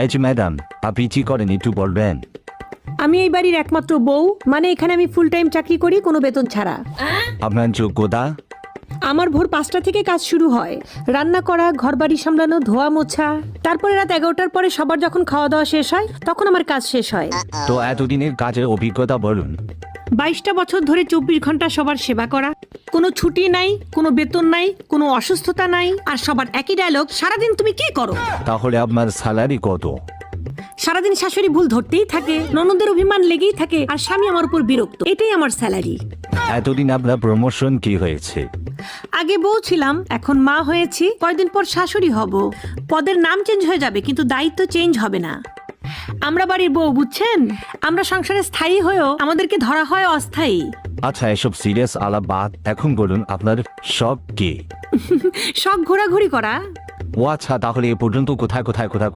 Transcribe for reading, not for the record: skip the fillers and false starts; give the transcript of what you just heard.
এই যে ম্যাডাম, আপনি কি করেন একটু বলবেন? আমি এই বাড়ির একমাত্র বউ, মানে এখানে আমি ফুল টাইম চাকরি করি কোনো বেতন ছাড়া। আপনার যোগ্যতা? আমার ভোর 5টা থেকে কাজ শুরু হয়, রান্না করা, ঘরবাড়ি সামলানো, ধোয়া মোছা। তারপরে রাত 11টার পরে সবার যখন খাওয়া দাওয়া শেষ হয় তখন আমার কাজ শেষ হয়। তো এতদিনের কাজের অভিজ্ঞতা বলুন। 22টা বছর ধরে 24 ঘন্টা সবার সেবা করা, কোনো ছুটি নাই, কোনো বেতন নাই, কোনো অসুস্থতা নাই, আর সবার একই ডায়লগ, সারাদিন তুমি কি করো? তাহলে আপনার স্যালারি কত? সারাদিন শাশুড়ি ভুল ধরতেই থাকে, ননদের অভিমান লেগেই থাকে, আর স্বামী আমার উপর বিরক্ত। এটাই আমার স্যালারি। এতদিন আপনার প্রমোশন কি হয়েছে? আগে বউ ছিলাম, এখন মা হয়েছি, কয়দিন পর শাশুড়ি হব। পদের নাম চেঞ্জ হয়ে যাবে কিন্তু দায়িত্ব চেঞ্জ হবে না। আমরা বাড়ির বউ, বুঝছেন? আমরা সংসারে স্থায়ী হয়েও আমাদেরকে ধরা হয় অস্থায়ী। আচ্ছা, এসব সিরিয়াস আলাপ বাদ, এখন বলুন আপনার শখ কি? শখ ঘোরাঘুরি করা। ও আচ্ছা, তাহলে এ পর্যন্ত কোথায় কোথায় কোথায়